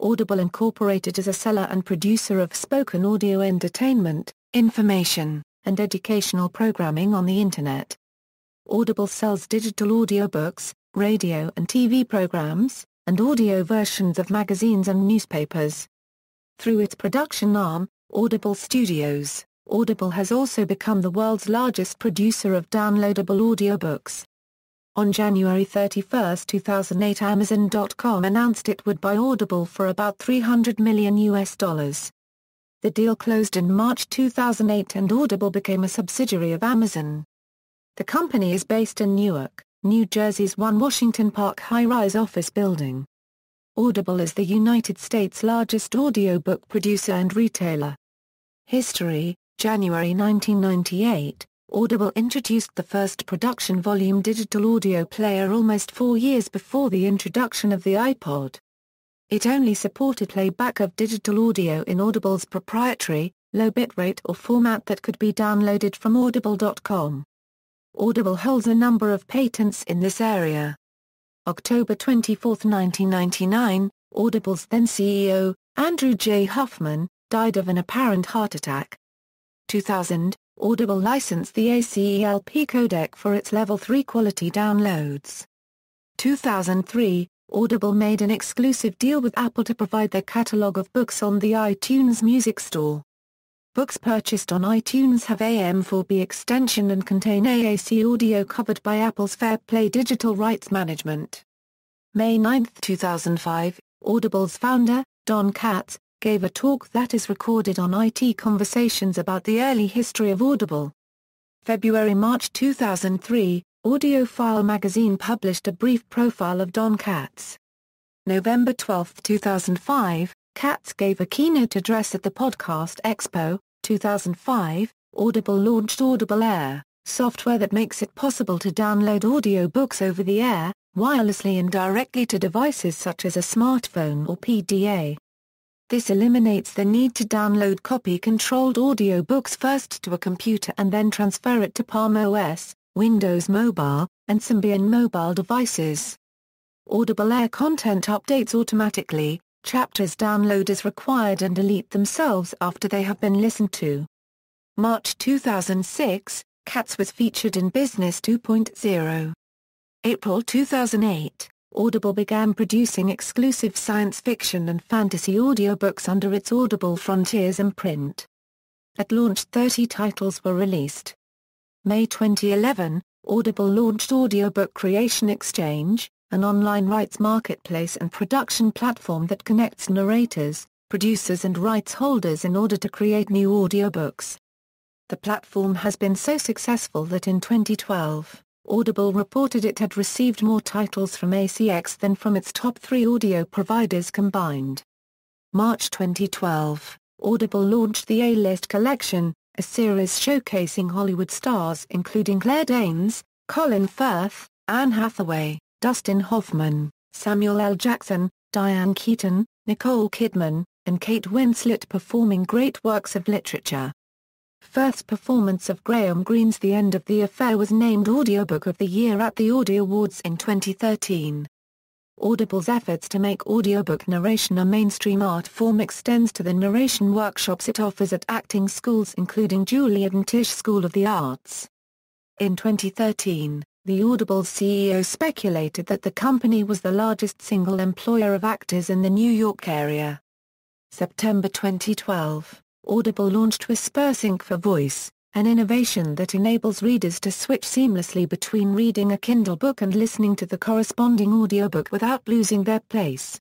Audible Incorporated is a seller and producer of spoken audio entertainment, information, and educational programming on the Internet. Audible sells digital audiobooks, radio and TV programs, and audio versions of magazines and newspapers. Through its production arm, Audible Studios, Audible has also become the world's largest producer of downloadable audiobooks. On January 31, 2008, Amazon.com announced it would buy Audible for about $300 million. The deal closed in March 2008 and Audible became a subsidiary of Amazon. The company is based in Newark, New Jersey's One Washington Park high-rise office building. Audible is the United States' largest audiobook producer and retailer. History: January 1998. Audible introduced the first production volume digital audio player almost 4 years before the introduction of the iPod. It only supported playback of digital audio in Audible's proprietary, low bitrate or format that could be downloaded from audible.com. Audible holds a number of patents in this area. October 24, 1999, Audible's then CEO, Andrew J. Huffman, died of an apparent heart attack. 2000, Audible licensed the ACELP codec for its Level 3 quality downloads. 2003, Audible made an exclusive deal with Apple to provide their catalog of books on the iTunes Music Store. Books purchased on iTunes have AM4B extension and contain AAC audio covered by Apple's Fair Play digital rights management. May 9, 2005, Audible's founder, Don Katz, gave a talk that is recorded on IT Conversations about the early history of Audible. February-March 2003, AudioFile magazine published a brief profile of Don Katz. November 12, 2005, Katz gave a keynote address at the Podcast Expo, 2005. Audible launched Audible Air, software that makes it possible to download audiobooks over the air, wirelessly and directly to devices such as a smartphone or PDA. This eliminates the need to download copy-controlled audiobooks first to a computer and then transfer it to Palm OS, Windows Mobile, and Symbian mobile devices. Audible Air content updates automatically, chapters download as required and delete themselves after they have been listened to. March 2006, Katz was featured in Business 2.0. April 2008. Audible began producing exclusive science fiction and fantasy audiobooks under its Audible Frontiers imprint. At launch 30 titles were released. May 2011, Audible launched Audiobook Creation Exchange, an online rights marketplace and production platform that connects narrators, producers and rights holders in order to create new audiobooks. The platform has been so successful that in 2012, Audible reported it had received more titles from ACX than from its top 3 audio providers combined. March 2012, Audible launched the A-List Collection, a series showcasing Hollywood stars including Claire Danes, Colin Firth, Anne Hathaway, Dustin Hoffman, Samuel L. Jackson, Diane Keaton, Nicole Kidman, and Kate Winslet performing great works of literature. Firth's performance of Graham Greene's The End of the Affair was named Audiobook of the Year at the Audio Awards in 2013. Audible's efforts to make audiobook narration a mainstream art form extends to the narration workshops it offers at acting schools including Juilliard and Tisch School of the Arts. In 2013, the Audible's CEO speculated that the company was the largest single employer of actors in the New York area. September 2012. Audible launched WhisperSync for Voice, an innovation that enables readers to switch seamlessly between reading a Kindle book and listening to the corresponding audiobook without losing their place.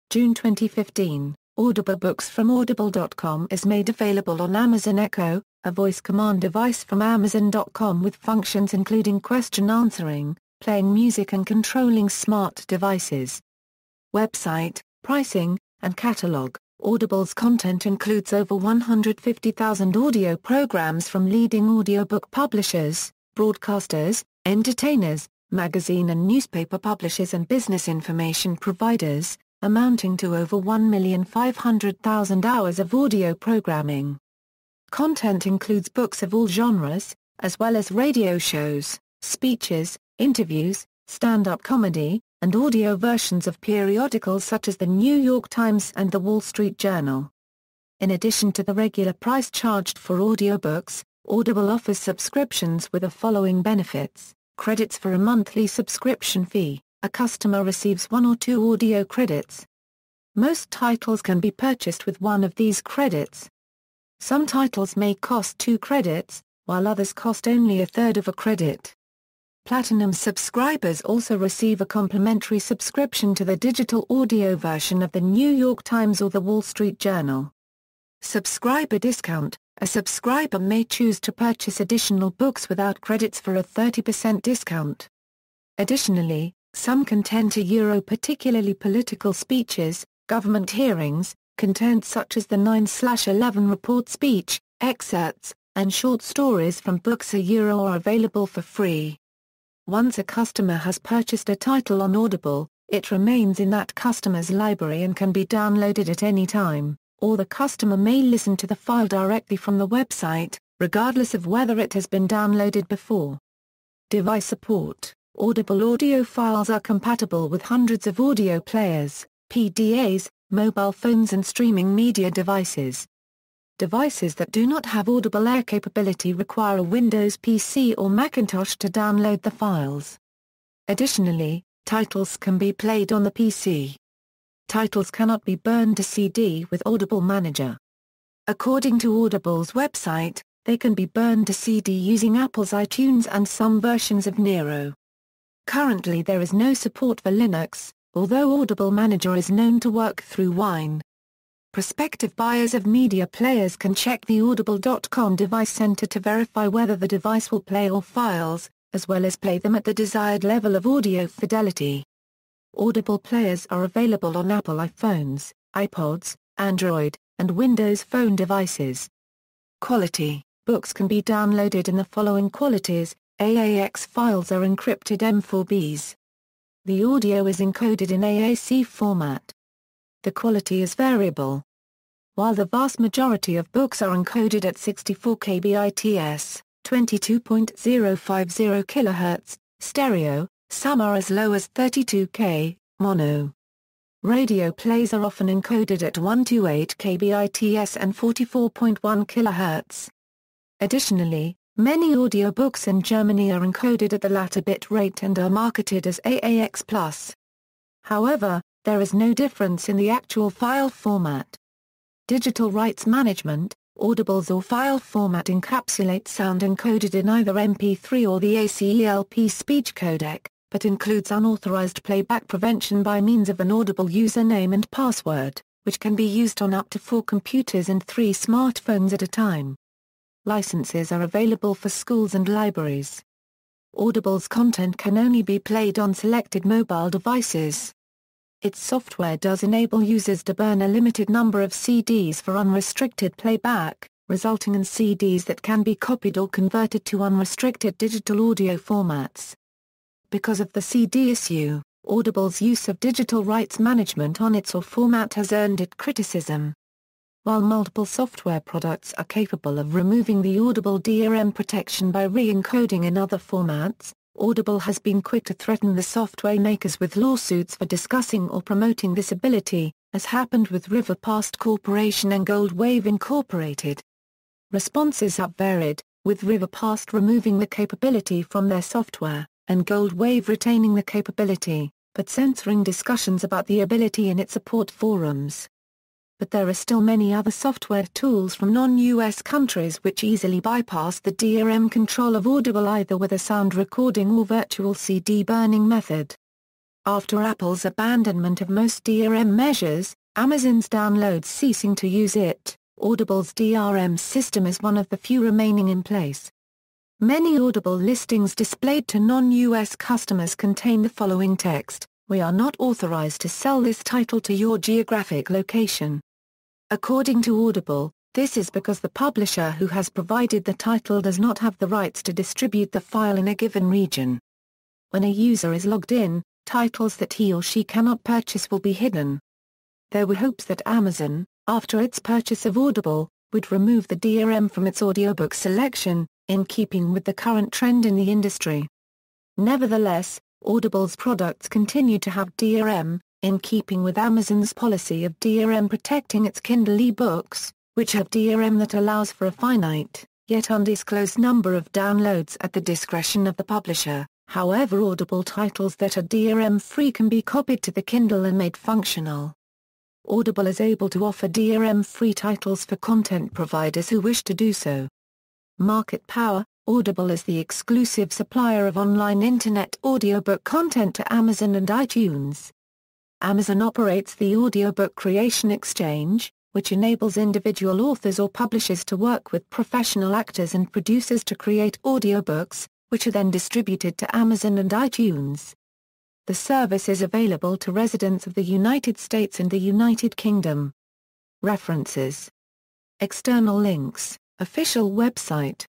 June 2015, Audible Books from Audible.com is made available on Amazon Echo, a voice command device from Amazon.com with functions including question answering, playing music and controlling smart devices. Website, pricing, and catalog. Audible's content includes over 150,000 audio programs from leading audiobook publishers, broadcasters, entertainers, magazine and newspaper publishers and business information providers, amounting to over 1,500,000 hours of audio programming. Content includes books of all genres, as well as radio shows, speeches, interviews, stand-up comedy, and audio versions of periodicals such as the New York Times and the Wall Street Journal. In addition to the regular price charged for audiobooks, Audible offers subscriptions with the following benefits: credits for a monthly subscription fee. A customer receives 1 or 2 audio credits. Most titles can be purchased with one of these credits. Some titles may cost 2 credits, while others cost only a third of a credit. Platinum subscribers also receive a complimentary subscription to the digital audio version of the New York Times or the Wall Street Journal. Subscriber discount: a subscriber may choose to purchase additional books without credits for a 30% discount. Additionally, some content particularly political speeches, government hearings, content such as the 9/11 report speech, excerpts, and short stories from books are available for free. Once a customer has purchased a title on Audible, it remains in that customer's library and can be downloaded at any time, or the customer may listen to the file directly from the website, regardless of whether it has been downloaded before. Device support: Audible audio files are compatible with hundreds of audio players, PDAs, mobile phones and streaming media devices. Devices that do not have Audible Air capability require a Windows PC or Macintosh to download the files. Additionally, titles can be played on the PC. Titles cannot be burned to CD with Audible Manager. According to Audible's website, they can be burned to CD using Apple's iTunes and some versions of Nero. Currently there is no support for Linux, although Audible Manager is known to work through Wine. Prospective buyers of media players can check the Audible.com Device Center to verify whether the device will play all files, as well as play them at the desired level of audio fidelity. Audible players are available on Apple iPhones, iPods, Android, and Windows Phone devices. Quality: books can be downloaded in the following qualities. AAX files are encrypted M4Bs. The audio is encoded in AAC format. The quality is variable. While the vast majority of books are encoded at 64 kbits, 22.050 kHz, stereo, some are as low as 32K, mono. Radio plays are often encoded at 128 kbits and 44.1 kHz. Additionally, many audiobooks in Germany are encoded at the latter bit rate and are marketed as AAX+. However, there is no difference in the actual file format. Digital rights management: Audible's AW file format encapsulates sound encoded in either MP3 or the ACELP speech codec, but includes unauthorized playback prevention by means of an Audible username and password, which can be used on up to 4 computers and 3 smartphones at a time. Licenses are available for schools and libraries. Audible's content can only be played on selected mobile devices. Its software does enable users to burn a limited number of CDs for unrestricted playback, resulting in CDs that can be copied or converted to unrestricted digital audio formats. Because of the CD issue, Audible's use of digital rights management on its AW format has earned it criticism. While multiple software products are capable of removing the Audible DRM protection by re-encoding in other formats, Audible has been quick to threaten the software makers with lawsuits for discussing or promoting this ability, as happened with Riverpast Corporation and Goldwave Incorporated. Responses have varied, with Riverpast removing the capability from their software, and Goldwave retaining the capability, but censoring discussions about the ability in its support forums. But there are still many other software tools from non-US countries which easily bypass the DRM control of Audible either with a sound recording or virtual CD burning method. After Apple's abandonment of most DRM measures, Amazon's downloads ceasing to use it, Audible's DRM system is one of the few remaining in place. Many Audible listings displayed to non-US customers contain the following text: "We are not authorized to sell this title to your geographic location." According to Audible, this is because the publisher who has provided the title does not have the rights to distribute the file in a given region. When a user is logged in, titles that he or she cannot purchase will be hidden. There were hopes that Amazon, after its purchase of Audible, would remove the DRM from its audiobook selection, in keeping with the current trend in the industry. Nevertheless, Audible's products continue to have DRM, in keeping with Amazon's policy of DRM protecting its Kindle e-books, which have DRM that allows for a finite, yet undisclosed number of downloads at the discretion of the publisher. However, Audible titles that are DRM-free can be copied to the Kindle and made functional. Audible is able to offer DRM-free titles for content providers who wish to do so. Market power. Audible is the exclusive supplier of online internet audiobook content to Amazon and iTunes. Amazon operates the Audiobook Creation Exchange, which enables individual authors or publishers to work with professional actors and producers to create audiobooks, which are then distributed to Amazon and iTunes. The service is available to residents of the United States and the United Kingdom. References. External links. Official website.